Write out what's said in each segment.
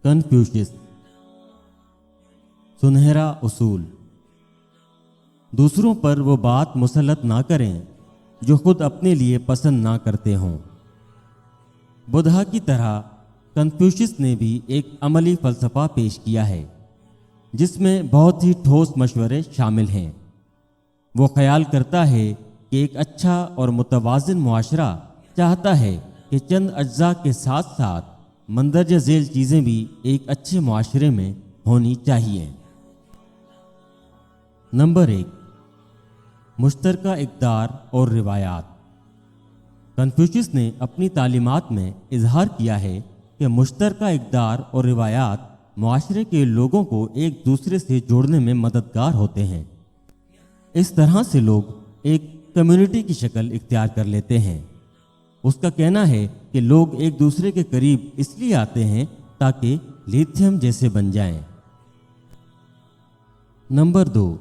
Confucius سنہرا اصول۔ دوسروں پر وہ بات مسلط نہ کریں جو خود اپنے لیے پسند نہ کرتے ہوں۔ بدھا کی طرح کنفیوشس نے بھی ایک عملی فلسفہ پیش کیا ہے جس میں بہت ہی ٹھوس مشورے شامل ہیں۔ وہ خیال کرتا ہے کہ ایک اچھا اور متوازن معاشرہ چاہتا ہے کہ چند اجزاء کے ساتھ ساتھ مندرجہ ذیل چیزیں بھی ایک اچھے معاشرے میں ہونی چاہیے۔ نمبر 1، مشترکہ اقدار اور روایات۔ کنفیوشس نے اپنی تعلیمات میں اظہار کیا ہے کہ مشترکہ اقدار اور روایات معاشرے کے لوگوں کو ایک دوسرے سے جوڑنے میں مددگار ہوتے ہیں۔ اس طرح سے لوگ ایک کمیونٹی کی شکل اختیار کر لیتے ہیں۔ اس کا کہنا ہے کہ لوگ ایک دوسرے کے قریب اس لیے آتے ہیں تاکہ لیتھیم جیسے بن جائیں۔ نمبر 2،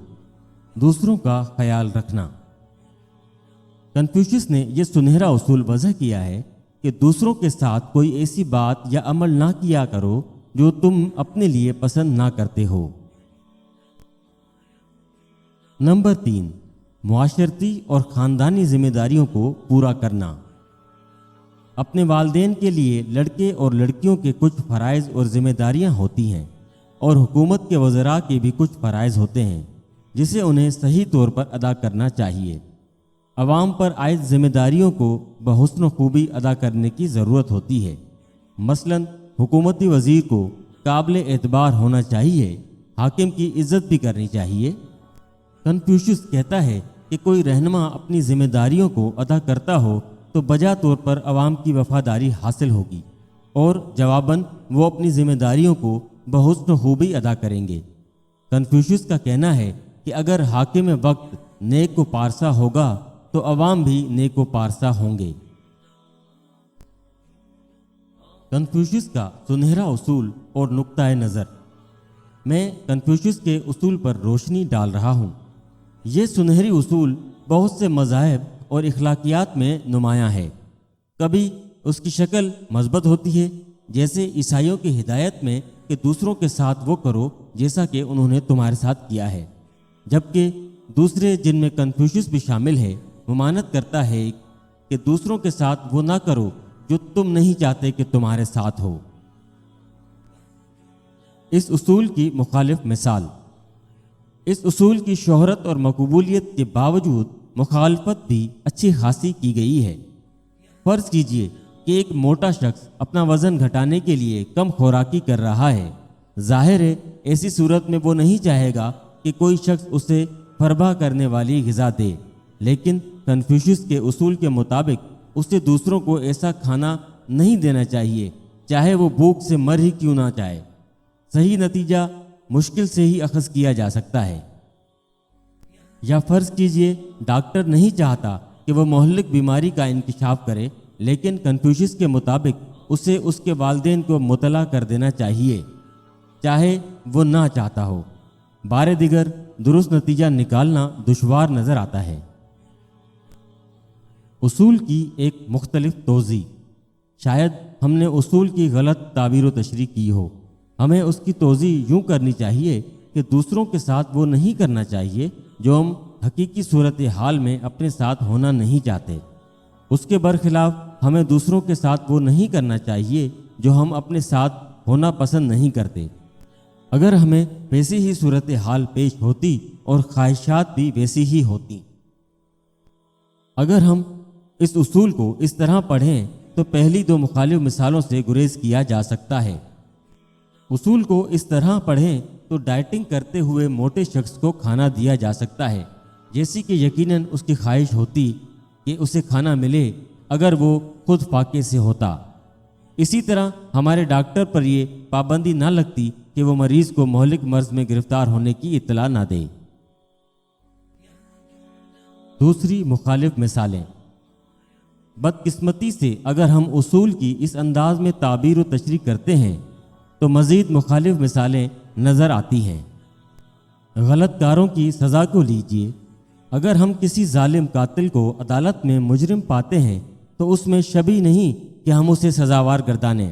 دوسروں کا خیال رکھنا۔ کنفیوشس نے یہ سنہرا اصول وضع کیا ہے کہ دوسروں کے ساتھ کوئی ایسی بات یا عمل نہ کیا کرو جو تم اپنے لیے پسند نہ کرتے ہو۔ نمبر 3، معاشرتی اور خاندانی ذمہ داریوں کو پورا کرنا۔ اپنے والدین کے لیے لڑکے اور لڑکیوں کے کچھ فرائض اور ذمہ داریاں ہوتی ہیں، اور حکومت کے وزراء کے بھی کچھ فرائض ہوتے ہیں جسے انہیں صحیح طور پر ادا کرنا چاہیے۔ عوام پر عائد ذمہ داریوں کو بحسن و خوبی ادا کرنے کی ضرورت ہوتی ہے۔ مثلاً حکومتی وزیر کو قابل اعتبار ہونا چاہیے، حاکم کی عزت بھی کرنی چاہیے۔ کنفیوشس کہتا ہے کہ کوئی رہنما اپنی ذمہ داریوں کو ادا کرتا ہو تو بجا طور پر عوام کی وفاداری حاصل ہوگی، اور جواباً وہ اپنی ذمہ داریوں کو بحسن و خوبی ادا کریں گے۔ کنفیوشس کا کہنا ہے کہ اگر حاکم وقت نیک و پارسا ہوگا تو عوام بھی نیک و پارسا ہوں گے۔ کنفیوشس کا سنہرا اصول اور نقطۂ نظر۔ میں کنفیوشس کے اصول پر روشنی ڈال رہا ہوں۔ یہ سنہری اصول بہت سے مذاہب اور اخلاقیات میں نمایاں ہے۔ کبھی اس کی شکل مثبت ہوتی ہے، جیسے عیسائیوں کی ہدایت میں کہ دوسروں کے ساتھ وہ کرو جیسا کہ انہوں نے تمہارے ساتھ کیا ہے، جبکہ دوسرے جن میں کنفیوشس بھی شامل ہے ممانعت کرتا ہے کہ دوسروں کے ساتھ وہ نہ کرو جو تم نہیں چاہتے کہ تمہارے ساتھ ہو۔ اس اصول کی مخالف مثال۔ اس اصول کی شہرت اور مقبولیت کے باوجود مخالفت بھی اچھی خاصی کی گئی ہے۔ فرض کیجئے کہ ایک موٹا شخص اپنا وزن گھٹانے کے لیے کم خوراکی کر رہا ہے۔ ظاہر ہے ایسی صورت میں وہ نہیں چاہے گا کہ کوئی شخص اسے فربہ کرنے والی غذا دے، لیکن کنفیوشس کے اصول کے مطابق اسے دوسروں کو ایسا کھانا نہیں دینا چاہیے، چاہے وہ بھوک سے مر ہی کیوں نہ جائے۔ صحیح نتیجہ مشکل سے ہی اخذ کیا جا سکتا ہے۔ یا فرض کیجئے ڈاکٹر نہیں چاہتا کہ وہ مہلک بیماری کا انکشاف کرے، لیکن کنفیوشس کے مطابق اسے اس کے والدین کو مطلع کر دینا چاہیے، چاہے وہ نہ چاہتا ہو۔ بارے دیگر درست نتیجہ نکالنا دشوار نظر آتا ہے۔ اصول کی ایک مختلف توضیح۔ شاید ہم نے اصول کی غلط تعبیر و تشریح کی ہو۔ ہمیں اس کی توضیح یوں کرنی چاہیے کہ دوسروں کے ساتھ وہ نہیں کرنا چاہیے جو ہم حقیقی صورتحال میں اپنے ساتھ ہونا نہیں چاہتے۔ اس کے برخلاف ہمیں دوسروں کے ساتھ وہ نہیں کرنا چاہیے جو ہم اپنے ساتھ ہونا پسند نہیں کرتے۔ اگر ہمیں ویسی ہی صورتحال پیش ہوتی اور خواہشات بھی ویسی ہی ہوتی۔ اگر ہم اس اصول کو اس طرح پڑھیں تو پہلی دو مخالف مثالوں سے گریز کیا جا سکتا ہے۔ اصول کو اس طرح پڑھیں تو ڈائٹنگ کرتے ہوئے موٹے شخص کو کھانا دیا جا سکتا ہے، جیسی کہ یقیناً اس کی خواہش ہوتی کہ اسے کھانا ملے اگر وہ خود فاقے سے ہوتا۔ اسی طرح ہمارے ڈاکٹر پر یہ پابندی نہ لگتی کہ وہ مریض کو مہلک مرض میں گرفتار ہونے کی اطلاع نہ دے۔ دوسری مخالف مثالیں۔ بدقسمتی سے اگر ہم اصول کی اس انداز میں تعبیر و تشریح کرتے ہیں تو مزید مخالف مثالیں نظر آتی ہیں۔ غلط کاروں کی سزا کو لیجئے۔ اگر ہم کسی ظالم قاتل کو عدالت میں مجرم پاتے ہیں تو اس میں شبیہ نہیں کہ ہم اسے سزاوار گردانیں۔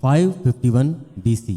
551 BC,